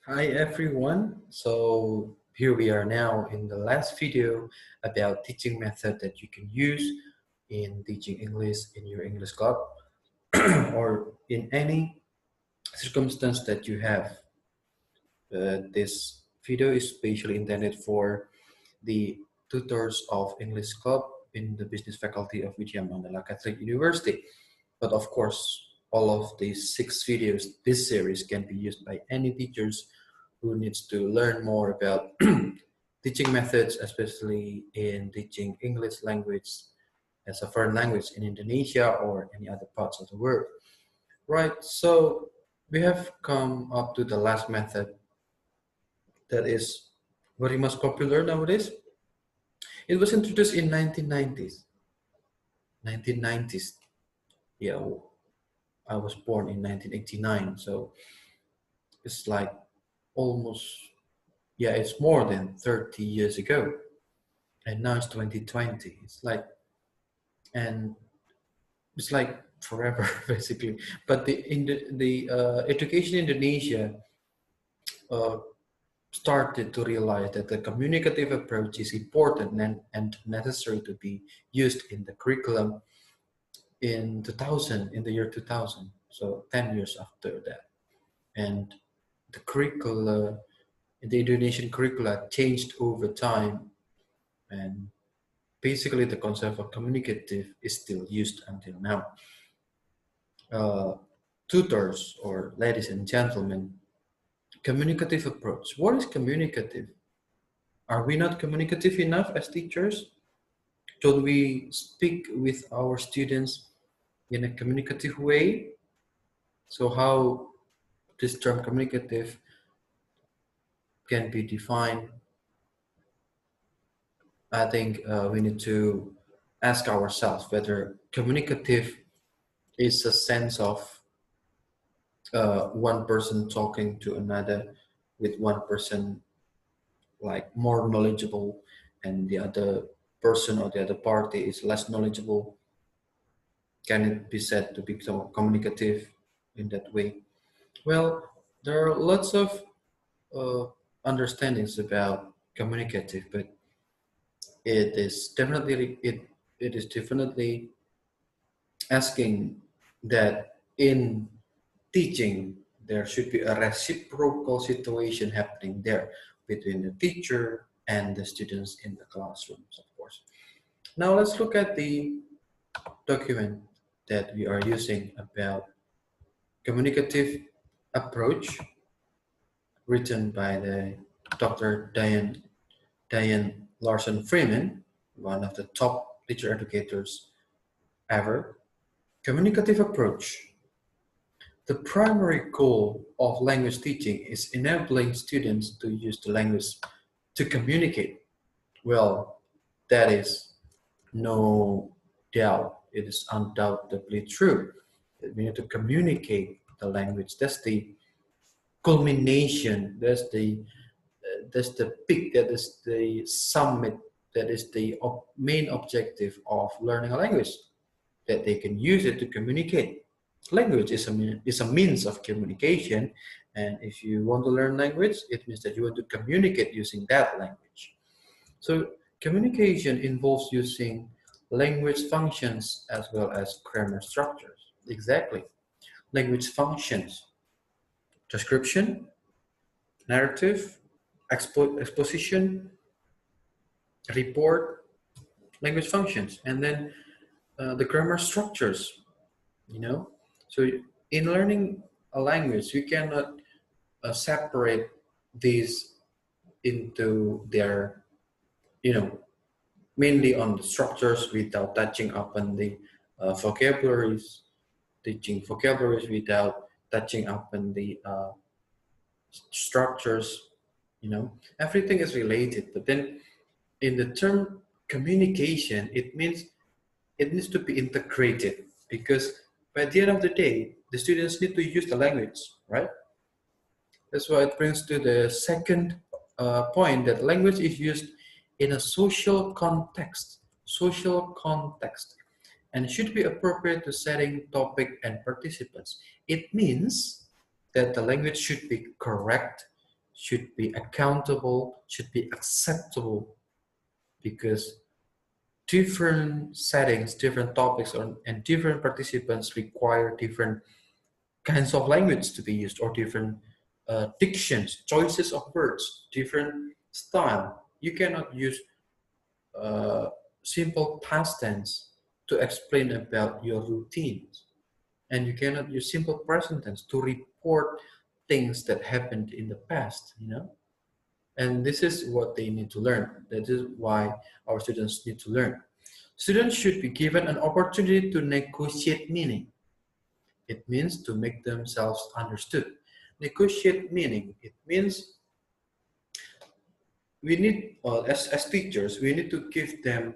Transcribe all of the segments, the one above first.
Hi everyone. So here we are now in the last video about teaching method that you can use in teaching English in your English club or in any circumstance that you have. This video is specially intended for the tutors of English club in the business faculty of Widya Mandala Catholic University. But of course, all of these 6 videos, this series can be used by any teachers who needs to learn more about teaching methods, especially in teaching English language as a foreign language in Indonesia or any other parts of the world. Right, so we have come up to the last method that is very much popular nowadays. It was introduced in 1990s. 1990s. Yeah, I was born in 1989, so it's like almost, yeah, it's more than 30 years ago. And now it's 2020. And it's like forever basically. But the education in Indonesia uh, started to realize that the communicative approach is important and necessary to be used in the curriculum in 2000, in the year 2000. So 10 years after that. And the curricula, the Indonesian curricula changed over time, and basically the concept of communicative is still used until now. Tutors or ladies and gentlemen, communicative approach. What is communicative? Are we not communicative enough as teachers? Don't we speak with our students in a communicative way? So how this term communicative can be defined? I think we need to ask ourselves whether communicative is a sense of one person talking to another, with one person like more knowledgeable and the other person or the other party is less knowledgeable. Can it be said to be so communicative in that way? Well, there are lots of uh, understandings about communicative, but it is definitely asking that in teaching there should be a reciprocal situation happening there between the teacher and the students in the classrooms, of course. Now let's look at the document that we are using about communicative approach, written by the Dr. Diane Larsen-Freeman, one of the top teacher educators ever. Communicative approach. The primary goal of language teaching is enabling students to use the language to communicate. Well, that is no doubt. It is undoubtedly true that we need to communicate the language. That's the culmination. That's the peak. That is the summit. That is the main objective of learning a language. That they can use it to communicate. Language is a means of communication, and if you want to learn language, it means that you want to communicate using that language. So communication involves using language functions as well as grammar structures. Exactly. Language functions: description, narrative, exposition, report, language functions, and then the grammar structures, you know. So in learning a language, you cannot separate these into their, you know, mainly on the structures without touching upon the vocabularies, teaching vocabularies without touching upon the structures, you know. Everything is related, but then in the term communication, it means it needs to be integrated, because by the end of the day, the students need to use the language, right? That's why it brings to the second point, that language is used in a social context, and should be appropriate to setting, topic, and participants. It means that the language should be correct should be accountable, should be acceptable, because different settings, different topics, and different participants require different kinds of language to be used, or different dictions, choices of words, different style. You cannot use uh, simple past tense to explain about your routines, and you cannot use simple present tense to report things that happened in the past, you know. And this is what they need to learn. That is why our students need to learn. Students should be given an opportunity to negotiate meaning. It means to make themselves understood. Negotiate meaning, it means we need, as teachers, we need to give them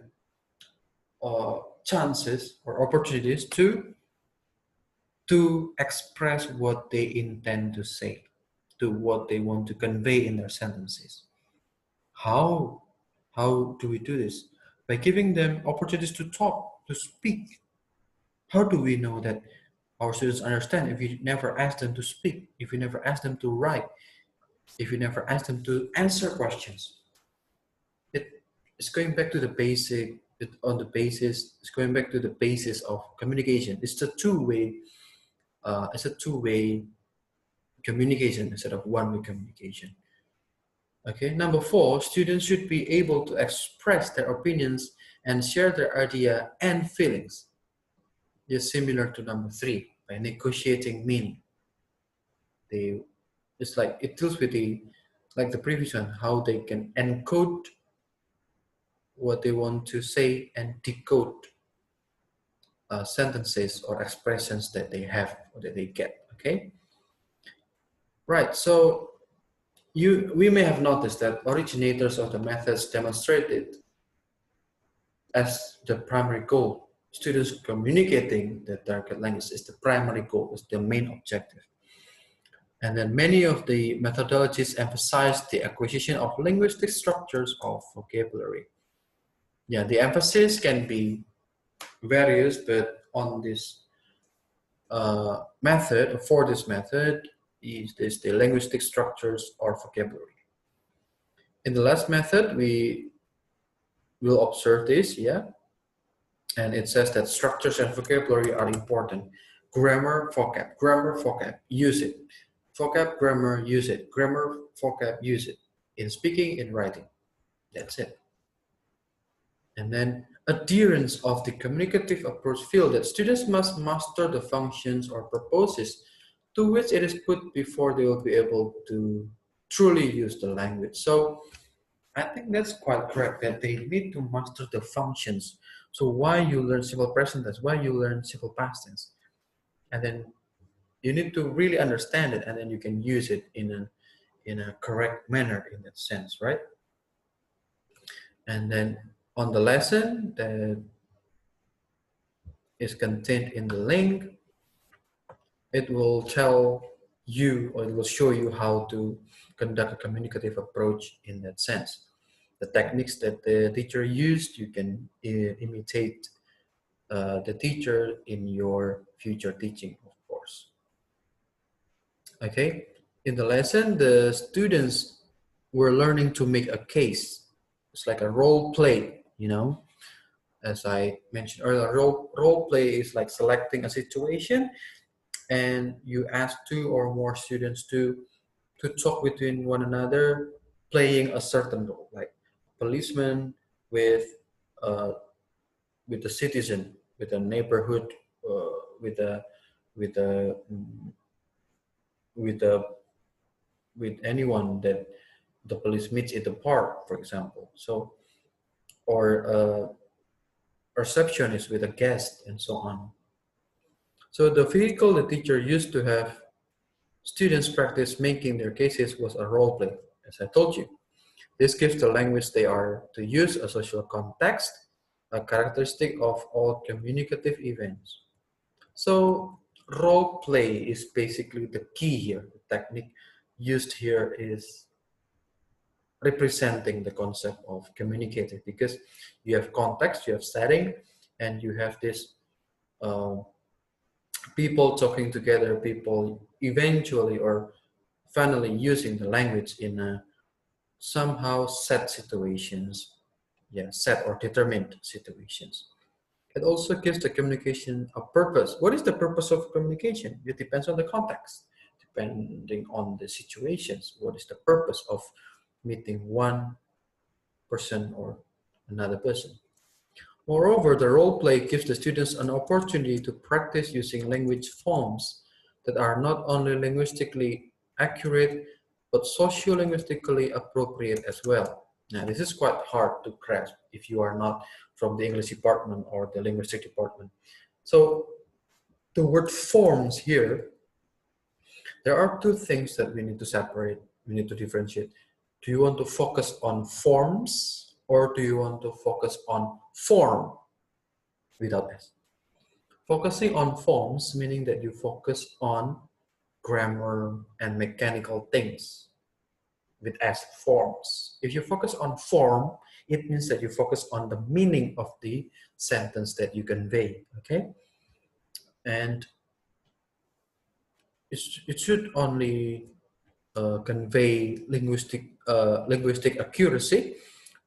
chances or opportunities to express what they intend to say, to what they want to convey in their sentences. How? How do we do this? By giving them opportunities to talk, to speak. How do we know that our students understand if we never ask them to speak, if we never ask them to write, if we never ask them to answer questions? It's going back to the basic, it's going back to the basis of communication. It's a two-way communication instead of one-way communication. Okay, number 4, students should be able to express their opinions and share their idea and feelings. It's similar to number 3, by negotiating meaning. It's like, it deals with like the previous one, how they can encode what they want to say and decode sentences or expressions that they have or that they get, okay? Right, so we may have noticed that originators of the methods demonstrated as the primary goal. Students communicating the target language is the primary goal, is the main objective. And then many of the methodologies emphasize the acquisition of linguistic structures of vocabulary. Yeah, the emphasis can be various, but on this method, for this method, is this the linguistic structures or vocabulary. In the last method, we will observe this, yeah, and it says that structures and vocabulary are important. Grammar, vocab, use it. Vocab, grammar, use it. Grammar, vocab, use it. In speaking, in writing. That's it. And then adherence of the communicative approach feel that students must master the functions or purposes to which it is put before they will be able to truly use the language. So I think that's quite correct, that they need to master the functions. So why you learn simple present tense, why you learn simple past tense, and then you need to really understand it, and then you can use it in a correct manner in that sense, right? And then on the lesson that is contained in the link, it will tell you, or it will show you how to conduct a communicative approach in that sense. The techniques that the teacher used, you can imitate the teacher in your future teaching, of course. Okay, in the lesson, the students were learning to make a case. It's like a role play, you know. As I mentioned earlier, role play is like selecting a situation, and you ask 2 or more students to talk between one another, playing a certain role, like policeman with uh, with a citizen, with a neighborhood, with a with a mm, with a with anyone that the police meets at the park, for example. So, or a receptionist with a guest, and so on. So the vehicle the teacher used to have students practice making their cases was a role play, as I told you. This gives the language they are to use a social context, a characteristic of all communicative events. So role play is basically the key here. The technique used here is representing the concept of communicative, because you have context, you have setting, and you have this uh, people talking together, people eventually or finally using the language in a somehow set situations, set or determined situations. It also gives the communication a purpose. What is the purpose of communication? It depends on the context, depending on the situations. What is the purpose of meeting one person or another person? Moreover, the role play gives the students an opportunity to practice using language forms that are not only linguistically accurate, but socio-linguistically appropriate as well. Now, this is quite hard to grasp if you are not from the English department or the linguistic department. So the word forms here, there are two things that we need to separate, we need to differentiate. Do you want to focus on forms or do you want to focus on form without S? Focusing on forms, meaning that you focus on grammar and mechanical things with S, forms. If you focus on form, it means that you focus on the meaning of the sentence that you convey, okay? And it should only convey linguistic accuracy,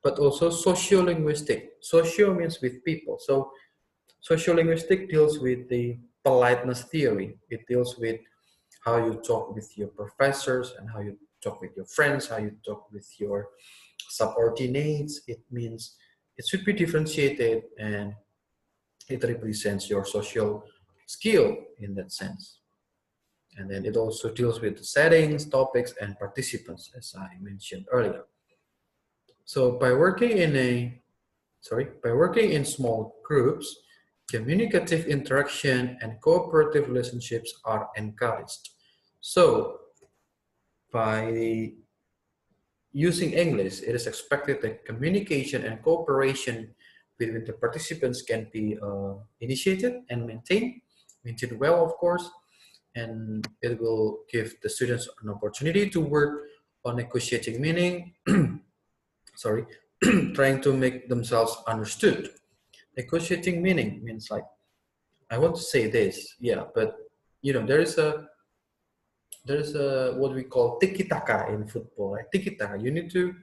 but also socio-linguistic. Socio means with people. So sociolinguistic deals with the politeness theory. It deals with how you talk with your professors and how you talk with your friends, how you talk with your subordinates. It means it should be differentiated and it represents your social skill in that sense. And then it also deals with the settings, topics, and participants, as I mentioned earlier. So by working in small groups, communicative interaction and cooperative relationships are encouraged. So by using English, it is expected that communication and cooperation between the participants can be initiated and maintained well, of course, and it will give the students an opportunity to work on negotiating meaning, trying to make themselves understood. Negotiating meaning means like, I want to say this, but there is a what we call tiki taka in football. Like tiki taka, you need to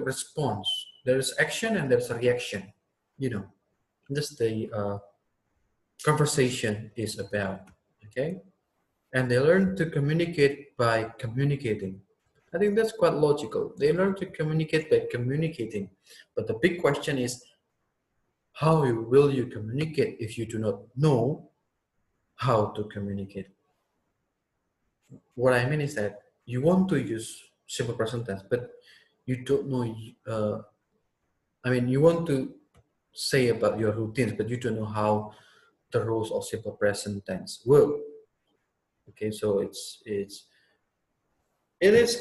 respond. There is action and there's a reaction. Just the conversation is about. Okay, and they learn to communicate by communicating. I think that's quite logical. They learn to communicate by communicating, but the big question is, how will you communicate if you do not know how to communicate? What I mean is that you want to use simple present tense, but you don't know. You want to say about your routines, but you don't know how the rules of simple present tense work. Okay, so it is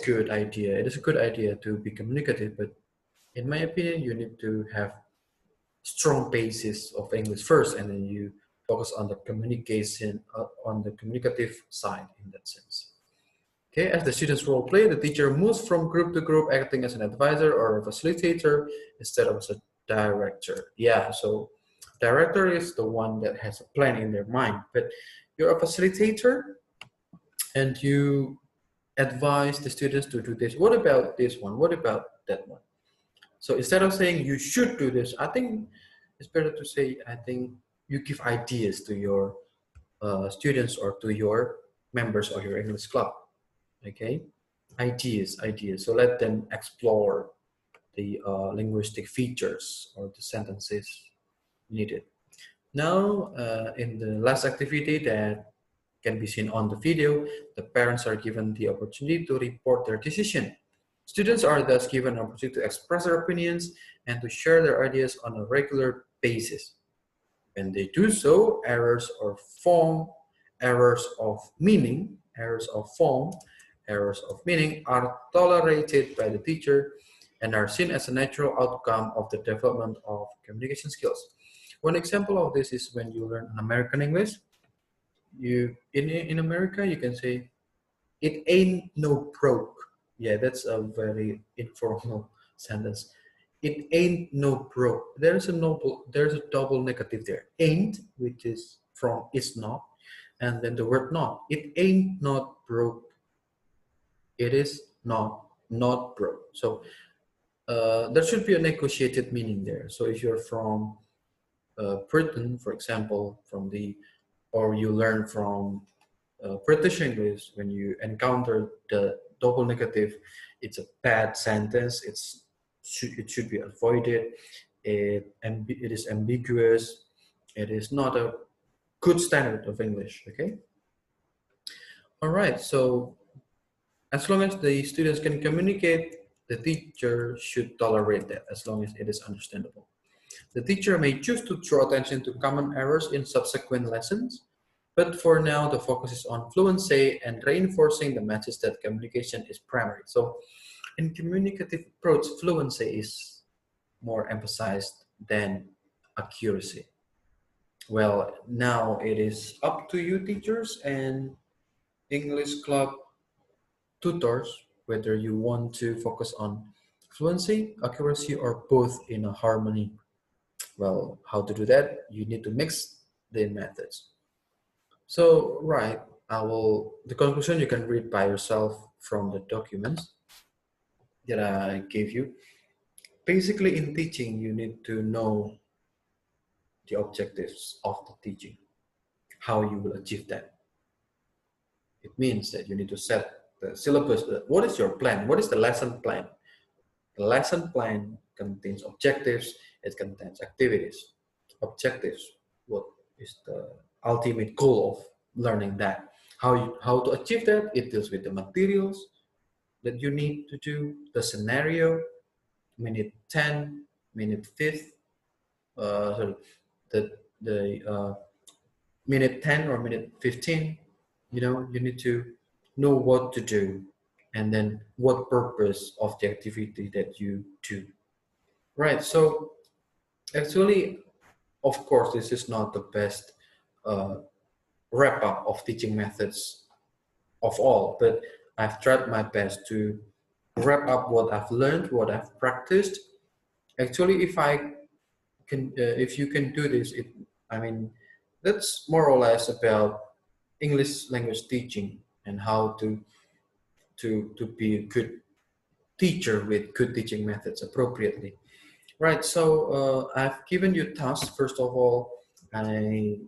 good idea. It is a good idea to be communicative, but in my opinion, you need to have strong basis of English first, and then you focus on the communication, on the communicative side in that sense. Okay, as the students role play, the teacher moves from group to group, acting as an advisor or a facilitator instead of as a director. Yeah, so director is the one that has a plan in their mind, but you're a facilitator and you advise the students to do this. What about this one? What about that one? So instead of saying you should do this, I think it's better to say, I think you give ideas to your students or to your members of your English club. Okay, ideas. So let them explore the linguistic features or the sentences needed. Now, in the last activity that can be seen on the video, the parents are given the opportunity to report their decision. Students are thus given an opportunity to express their opinions and to share their ideas on a regular basis. When they do so, errors of form, errors of meaning, errors of form, errors of meaning are tolerated by the teacher and are seen as a natural outcome of the development of communication skills. One example of this is when you learn American English. In America, you can say, "It ain't no broke." Yeah, that's a very informal sentence. It ain't no broke. There's a double negative there. Ain't, which is from is not, and then the word not. It ain't not broke It is not broke. So there should be a negotiated meaning there. So if you're from Britain, for example, or you learn from British English, when you encounter the double negative, it's a bad sentence. It should be avoided. It is ambiguous. It is not a good standard of English. Okay. All right. So as long as the students can communicate, the teacher should tolerate that as long as it is understandable. The teacher may choose to draw attention to common errors in subsequent lessons, but for now, the focus is on fluency and reinforcing the message that communication is primary. So in communicative approach, fluency is more emphasized than accuracy. Well, now it is up to you, teachers and English club tutors, whether you want to focus on fluency, accuracy, or both in a harmony. Well, how to do that? You need to mix the methods. So, right, the conclusion you can read by yourself from the documents that I gave you. Basically, in teaching, you need to know the objectives of the teaching, how you will achieve that. It means that you need to set the syllabus. What is your plan? What is the lesson plan? The lesson plan contains objectives, it contains activities. Objectives, what is the ultimate goal of learning that? How to achieve that? It deals with the materials that you need to do, the scenario, minute 10, minute 5th, sorry, the minute 10 or minute 15, you need to know what to do and then what purpose of the activity that you do. Right, so actually, of course, this is not the best wrap up of teaching methods of all, but I've tried my best to wrap up what I've learned, what I've practiced. Actually, if you can do this, I mean, that's more or less about English language teaching and how to be a good teacher with good teaching methods appropriately. Right, so I've given you tasks. First of all, I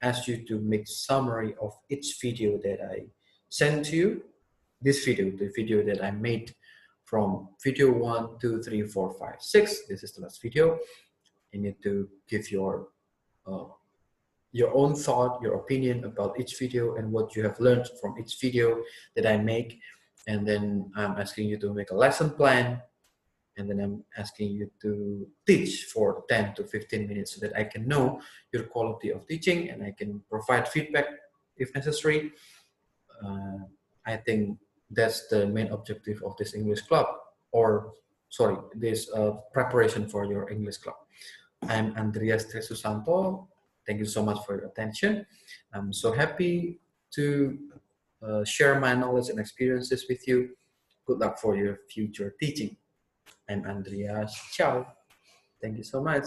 asked you to make summary of each video that I sent to you. This video, the video that I made from video 1, 2, 3, 4, 5, 6. This is the last video. You need to give your own thought, your opinion about each video and what you have learned from each video that I make. And then I'm asking you to make a lesson plan. And then I'm asking you to teach for 10 to 15 minutes so that I can know your quality of teaching and I can provide feedback if necessary. I think that's the main objective of this English club, or sorry, this preparation for your English club. I'm Andreas Tresusanto. Thank you so much for your attention. I'm so happy to share my knowledge and experiences with you. Good luck for your future teaching. I'm Andreas. Ciao. Thank you so much.